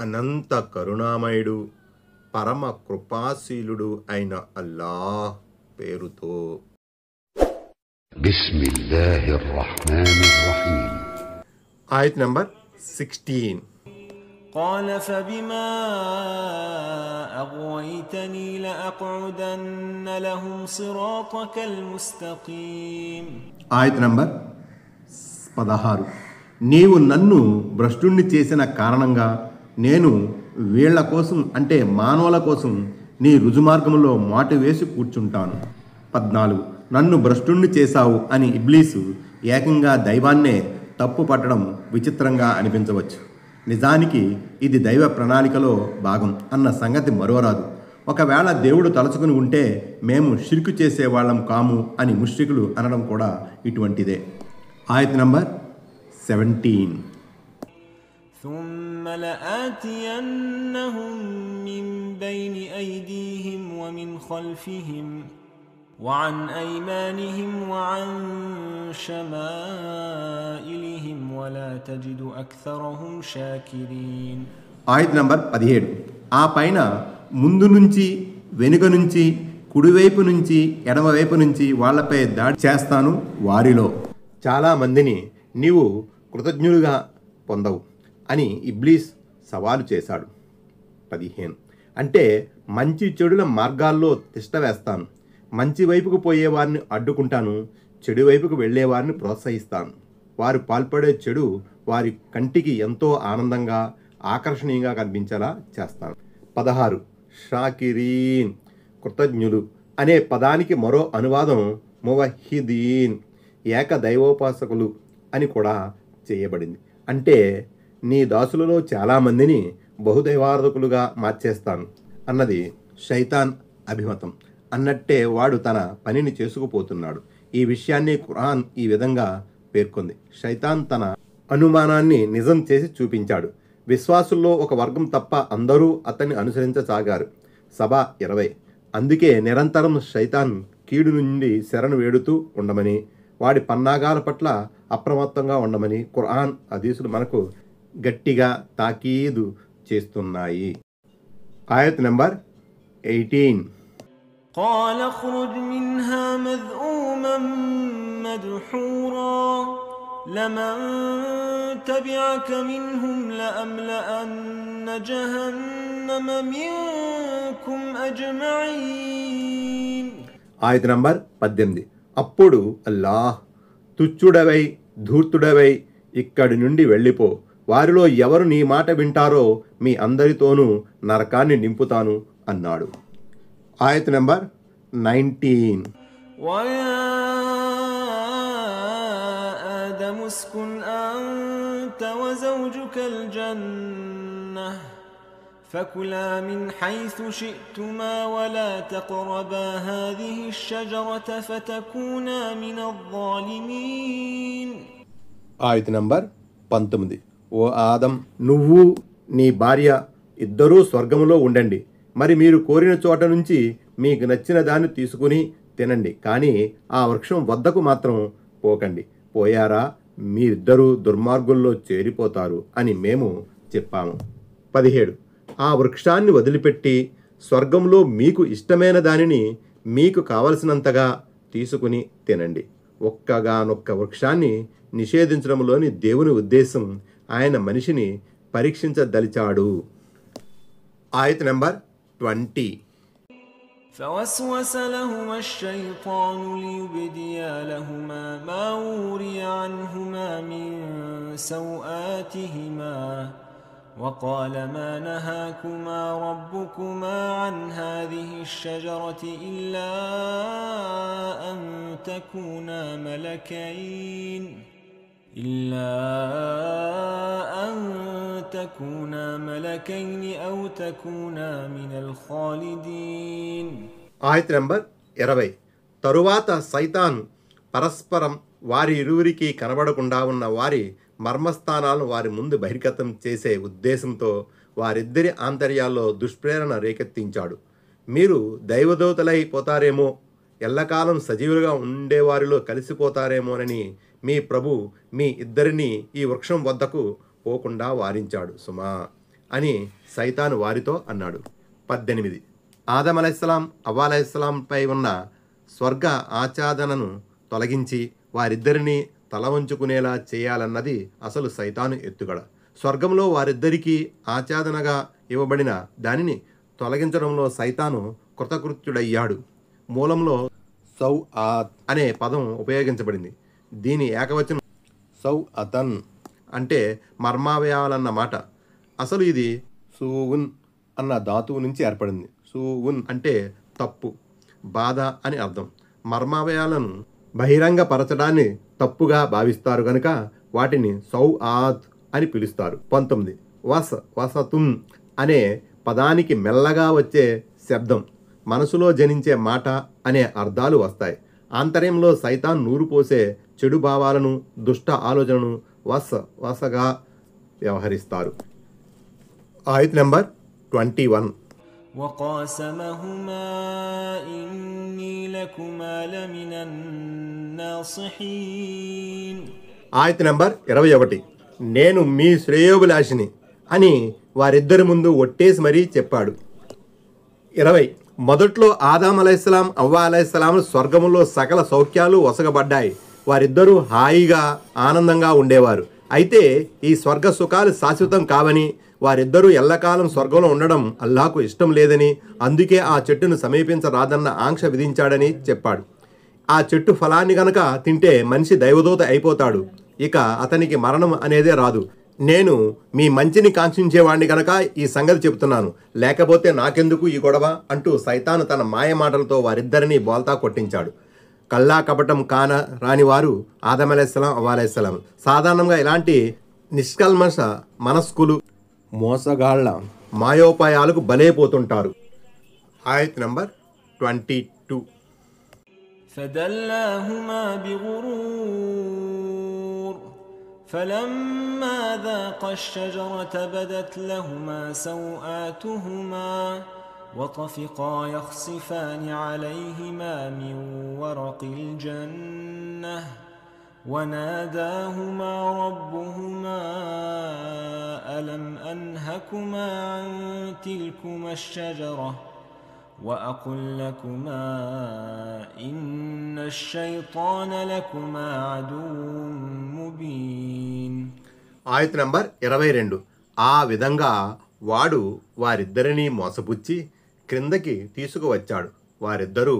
అనంత కరుణామయుడు పరమ కృపాశీలుడు అయిన అల్లాహ్ పేరుతో. బిస్మిల్లాహిర్ రహ్మానిర్ రహీం. ఆయత్ నంబర్ 16. قال فبما أغويتني لأقعدن لهم صراطك المستقيم. ఆయత్ నంబర్ 16. నీవు నన్ను భ్రష్టుణ్ణి చేసిన కారణంగా నేను వీళ్ల కోసం అంటే మానవుల కోసం నీ రుజుమార్గంలో మాటు వేసి కూర్చుంటాను. 14. నన్ను భ్రష్టుణ్ణి చేశావు అని ఇబ్లీసు ఏకంగా దైవాన్నే తప్పు పట్టడం విచిత్రంగా అనిపించవచ్చు. నిజానికి ఇది దైవ ప్రణాళికలో భాగం అన్న సంగతి మరువరాదు. ఒకవేళ దేవుడు తలుచుకుని ఉంటే మేము షిర్కు చేసేవాళ్ళం కాము అని ముష్రికులు అనడం కూడా ఇటువంటిదే. ఆయత్ నంబర్ 17. ثم لآتينهم من بين أيديهم ومن خلفهم وعن أيمانهم وعن شمائلهم ولا تجد أكثرهم شاكرين. ఆయత్ నంబర్ 17. ఆ పైన ముందు నుంచి వెనుక నుంచి కుడివైపు నుంచి ఎడమవైపు నుంచి వాళ్లపై దాడి చేస్తాను. వారిలో చాలామందిని నీవు కృతజ్ఞులుగా పొందవు అని ఇబ్లీస్ సవాలు చేశాడు. 15. అంటే మంచి చెడుల మార్గాల్లో తిష్ట వేస్తాను, మంచి వైపుకు పోయేవారిని అడ్డుకుంటాను, చెడు వైపుకు వెళ్ళేవారిని ప్రోత్సహిస్తాను. వారు పాల్పడే చెడు వారి కంటికి ఎంతో ఆనందంగా ఆకర్షణీయంగా కనిపించేలా చేస్తాను. 16. షాకిరీన్ కృతజ్ఞులు అనే పదానికి మరో అనువాదం మువహిదీన్ ఏక దైవోపాసకులు అని కూడా చేయబడింది. అంటే నీ దాసులలో చాలామందిని బహుదైవారాధకులుగా మార్చేస్తాను అన్నది శైతాన్ అభిమతం. అన్నట్టే వాడు తన పనిని చేసుకుపోతున్నాడు. ఈ విషయాన్ని ఖురాన్ ఈ విధంగా పేర్కొంది. శైతాన్ తన అనుమానాన్ని నిజం చేసి చూపించాడు. విశ్వాసుల్లో ఒక వర్గం తప్ప అందరూ అతన్ని అనుసరించసాగారు. సభ 20. అందుకే నిరంతరం శైతాన్ కీడు నుండి శరణు వేడుతూ ఉండమని, వాడి పన్నాగాల పట్ల అప్రమత్తంగా ఉండమని ఖురాన్ హదీసులు మనకు గట్టిగా తాకీదు చేస్తున్నాయి. ఆయత్ నంబర్ 18. قال اخرج منها مذءوما مدحورا لمن تبعك منهم لأملأن جهنم منكم أجمعين. ఆయత్ నంబర్ 18. అప్పుడు అల్లాహ్ తుచ్చుడవై ధూర్తుడవై ఇక్కడి నుండి వెళ్ళిపో, వారిలో ఎవరు నీ మాట వింటారో మీ అందరితోనూ నరకాన్ని నింపుతాను అన్నాడు. ఆయత్ నంబర్ 19. ويا آدم اسكن أنت وزوجك الجنة فكلا من حيث شئتما ولا تقربا هذه الشجرة فتكونا من الظالمين. ఆయత్ నంబర్ 19. ఓ ఆదం, నువ్వు నీ భార్య ఇద్దరూ స్వర్గములో ఉండండి. మరి మీరు కోరిన చోట నుంచి మీకు నచ్చిన దాన్ని తీసుకుని తినండి, కానీ ఆ వృక్షం వద్దకు మాత్రం పోకండి. పోయారా మీరిద్దరూ దుర్మార్గుల్లో చేరిపోతారు అని మేము చెప్పాము. 17. ఆ వృక్షాన్ని వదిలిపెట్టి స్వర్గంలో మీకు ఇష్టమైన దానిని మీకు కావలసినంతగా తీసుకుని తినండి. ఒక్కగానొక్క వృక్షాన్ని నిషేధించడంలోని దేవుని ఉద్దేశం ఆయన మనిషిని పరీక్షించదలిచాడు. ఆయత్ నంబర్ 20. فوسوس لهما الشيطان ليبدي لهما ما وري عنهما من سوآتهما وقال ما نهاكما ربكما عن هذه الشجرة إلا أن تكونا ملكين أو تكونا من الخالدين. ఆయత్ నంబర్ 20. తరువాత సైతాన్ పరస్పరం వారి ఇరువురికి కనబడకుండా ఉన్న వారి మర్మస్థానాలను వారి ముందు బహిర్గతం చేసే ఉద్దేశంతో వారిద్దరి ఆంతర్యాల్లో దుష్ప్రేరణ రేకెత్తించాడు. మీరు దైవదూతలైపోతారేమో, ఎల్లకాలం సజీవులుగా ఉండేవారిలో కలిసిపోతారేమోనని మీ ప్రభు మీ ఇద్దరిని ఈ వృక్షం వద్దకు పోకుండా వారించాడు సుమా అని సైతాను వారితో అన్నాడు. 18. ఆదం అలైహిస్సలాం, హవ్వ అలైహిస్సలాంపై ఉన్న స్వర్గ ఆచ్ఛాదనను తొలగించి వారిద్దరినీ తల వంచుకునేలా చేయాలన్నది అసలు సైతాను ఎత్తుగడ. స్వర్గంలో వారిద్దరికీ ఆచ్ఛాదనగా ఇవ్వబడిన దానిని తొలగించడంలో సైతాను కృతకృత్యుడయ్యాడు. మూలంలో సౌ ఆత్ అనే పదం ఉపయోగించబడింది. దీని ఏకవచనం సౌ అతన్ అంటే మర్మావయాలన్న మాట. అసలు ఇది సూవున్ అన్న ధాతువు నుంచి ఏర్పడింది. సూవున్ అంటే తప్పు, బాధ అని అర్థం. మర్మావయాలను బహిరంగపరచడాన్ని తప్పుగా భావిస్తారు కనుక వాటిని సౌ ఆత్ అని పిలుస్తారు. 19. వసతున్ అనే పదానికి మెల్లగా వచ్చే శబ్దం, మనసులో జనించే మాట అనే అర్థాలు వస్తాయి. ఆంతర్యంలో సైతాన్ నూరు పోసే చెడు భావాలను, దుష్ట ఆలోచనను వసగా వ్యవహరిస్తారు. ఆయత్ నెంబర్ 21. وقاسمهما إني لكما لمن الناصحين. ఆయత్ నెంబర్ 21. నేను మీ శ్రేయోభిలాషిని అని వారిద్దరి ముందు ఒట్టేసి మరీ చెప్పాడు. 20. మొదట్లో ఆదాం అలైహిస్సలాం, హవ్వ అలైహిస్సలాం స్వర్గంలో సకల సౌఖ్యాలు వసగబడ్డాయి. వారిద్దరూ హాయిగా ఆనందంగా ఉండేవారు. అయితే ఈ స్వర్గ సుఖాలు శాశ్వతం కావని, వారిద్దరూ ఎల్లకాలం స్వర్గంలో ఉండడం అల్లాహకు ఇష్టం లేదని, అందుకే ఆ చెట్టును సమీపించరాదన్న ఆంక్ష విధించాడని చెప్పాడు. ఆ చెట్టు ఫలాన్ని గనక తింటే మనిషి దైవదూత అయిపోతాడు, ఇక అతనికి మరణం అనేదే రాదు. నేను మీ మంచిని కాంక్షించేవాడిని గనక ఈ సంగతి చెబుతున్నాను, లేకపోతే నాకెందుకు ఈ గొడవ అంటూ సైతాను తన మాయ మాటలతో వారిద్దరినీ బోల్తా కొట్టించాడు. కల్లా కపటం కాన రాని వారు ఆదం అలైహిస్సలాం, హవ్వ అలైహిస్సలాం. సాధారణంగా ఇలాంటి నిష్కల్మష మనస్కులు మోసగాళ్ల మాయోపాయాలకు బలైపోతుంటారు. ఆయత్ నంబర్ 22. فدلاهما بغرور فلما ذاقا الشجرة بدت لهما سوآتهما وطفقا يخصفان عليهما من ورق الجنة وناداهما ربهما ألم أنهكما عن تلكما الشجرة وأقل لكما إن الشيطان لكما عدو مبين. ఆయత్ నంబర్ 22. ఆ విధంగా వాడు వారిద్దరినీ మోసపుచ్చి క్రిందకి తీసుకువచ్చాడు. వారిద్దరూ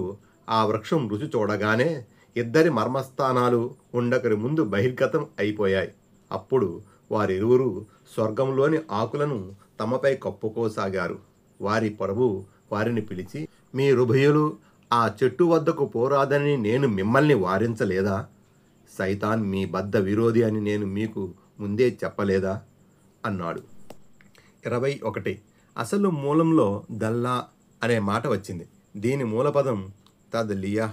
ఆ వృక్షం రుచి చూడగానే ఇద్దరి మర్మస్థానాలు ఉండకరి ముందు బహిర్గతం అయిపోయాయి. అప్పుడు వారిరువురు స్వర్గంలోని ఆకులను తమపై కప్పుకోసాగారు. వారి ప్రభు వారిని పిలిచి, మీరుభయులు ఆ చెట్టు వద్దకు పోరాదని నేను మిమ్మల్ని వారించలేదా? సైతాన్ మీ బద్ధ విరోధి అని నేను మీకు ముందే చెప్పలేదా అన్నాడు. 21. అసలు మూలంలో దల్లా అనే మాట వచ్చింది. దీని మూలపదం తద్లియా,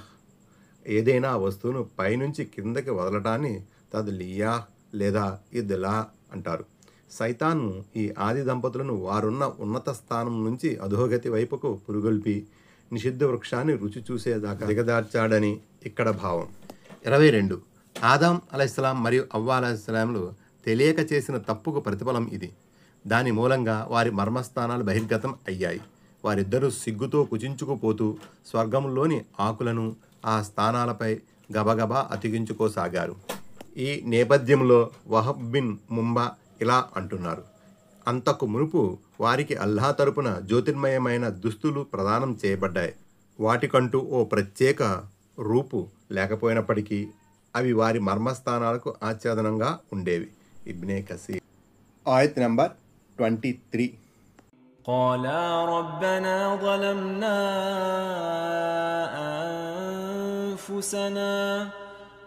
ఏదైనా వస్తువును పైనుంచి కిందకి వదలటాన్ని తద్లియా లేదా ఇద్లా అంటారు. సైతాను ఈ ఆది దంపతులను వారున్న ఉన్నత స్థానం నుంచి అధోగతి వైపుకు పురుగొల్పి నిషిద్ధ వృక్షాన్ని రుచి చూసేదాకా దిగదార్చాడని ఇక్కడ భావం. 22. ఆదాం అలైహిస్సలాం మరియు హవ్వ అలైహిస్సలాంలు తెలియక చేసిన తప్పుకు ప్రతిఫలం ఇది. దాని మూలంగా వారి మర్మస్థానాలు బహిర్గతం అయ్యాయి. వారిద్దరూ సిగ్గుతో కుచించుకుపోతూ స్వర్గంలోని ఆకులను ఆ స్థానాలపై గబగబా అతికించుకోసాగారు. ఈ నేపథ్యంలో వహబ్ బిన్ ముంబా ఇలా అంటున్నారు, అంతకు మునుపు వారికి అల్లాహ్ తరపున జ్యోతిర్మయమైన దుస్తులు ప్రదానం చేయబడ్డాయి. వాటికంటూ ఓ ప్రత్యేక రూపు లేకపోయినప్పటికీ అవి వారి మర్మస్థానాలకు ఆచ్ఛాదనంగా ఉండేవి. ఇబ్నే కసీర్. ఆయత్ నంబర్ 23. قالا ربنا ظلمنا أنفسنا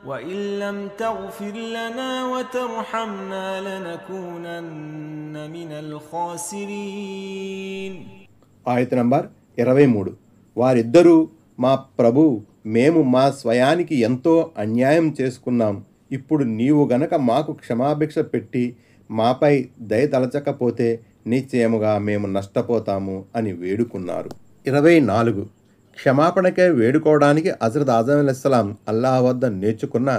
وإن لم تغفر لنا وترحمنا لنكونن من الخاسرين. ఆయత్ నంబర్ 23. వారిద్దరూ, మా ప్రభు, మేము మా స్వయానికి ఎంతో అన్యాయం చేసుకున్నాం. ఇప్పుడు నీవు గనక మాకు క్షమాభిక్ష పెట్టి మాపై దయతలచకపోతే నిశ్చయముగా మేము నష్టపోతాము అని వేడుకున్నారు. 24 క్షమాపణకై వేడుకోవడానికి హజరత్ ఆదం అలైహిస్సలాం అల్లాహ్ వద్ద నేర్చుకున్న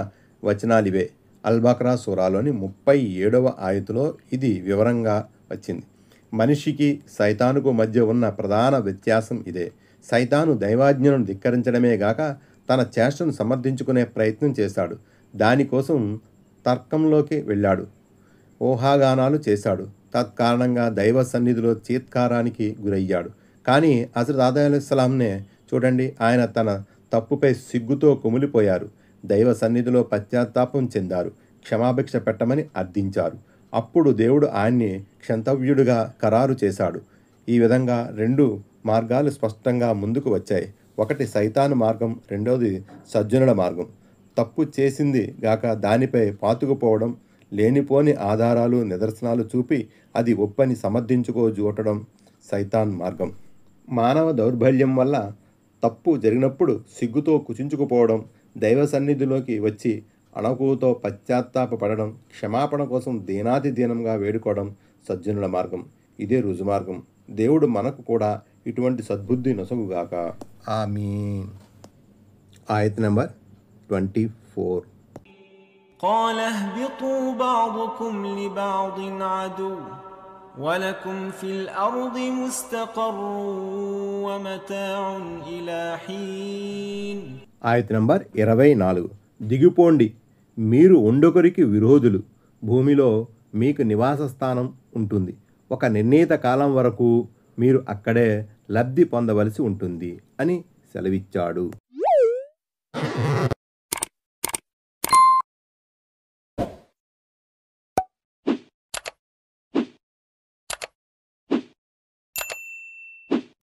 వచనాలివే. అల్-బక్రా సూరాలోని 37వ ఆయతులో ఇది వివరంగా వచ్చింది. మనిషికి సైతానుకు మధ్య ఉన్న ప్రధాన వ్యత్యాసం ఇదే. సైతాను దైవాజ్ఞను ధిక్కరించడమే గాక తన చేష్టను సమర్థించుకునే ప్రయత్నం చేశాడు. దానికోసం తర్కంలోకి వెళ్ళాడు, ఊహాగానాలు చేశాడు. తత్కారణంగా దైవ సన్నిధిలో చీత్కారానికి గురయ్యాడు. కానీ హజరత్ ఆదం అలైహిస్సలాంనే చూడండి, ఆయన తన తప్పుపై సిగ్గుతో కుమిలిపోయారు. దైవ సన్నిధిలో పశ్చాత్తాపం చెందారు, క్షమాభిక్ష పెట్టమని అర్థించారు. అప్పుడు దేవుడు ఆయన్ని క్షంతవ్యుడిగా ఖరారు చేశాడు. ఈ విధంగా 2 మార్గాలు స్పష్టంగా ముందుకు వచ్చాయి. ఒకటి సైతాను మార్గం, రెండవది సజ్జనుల మార్గం. తప్పు చేసింది గాక దానిపై పాతుకుపోవడం, లేనిపోని ఆధారాలు నిదర్శనాలు చూపి అది ఒప్పని సమర్థించుకోజూటడం సైతాన్ మార్గం. మానవ దౌర్బల్యం వల్ల తప్పు జరిగినప్పుడు సిగ్గుతో కుచించుకుపోవడం, దైవ సన్నిధిలోకి వచ్చి అణకువతో పశ్చాత్తాపపడడం, క్షమాపణ కోసం దీనాతి దీనంగా వేడుకోవడం సజ్జనుల మార్గం. ఇదే రుజుమార్గం. దేవుడు మనకు కూడా ఇటువంటి సద్బుద్ధి నొసగుగాక. ఆమీన్. ఆయత్ నంబర్ 24. قال اهبطوا بعضكم لبعض عدو ولكم في الأرض مستقر ومتاع إلى حين. ఆయత్ నంబర్ 24. దిగిపోండి, మీరు ఒండొకరికి విరోధులు, భూమిలో మీకు నివాస స్థానం ఉంటుంది, ఒక నిర్ణీత కాలం వరకు మీరు అక్కడే లబ్ధి పొందవలసి ఉంటుంది అని సెలవిచ్చాడు.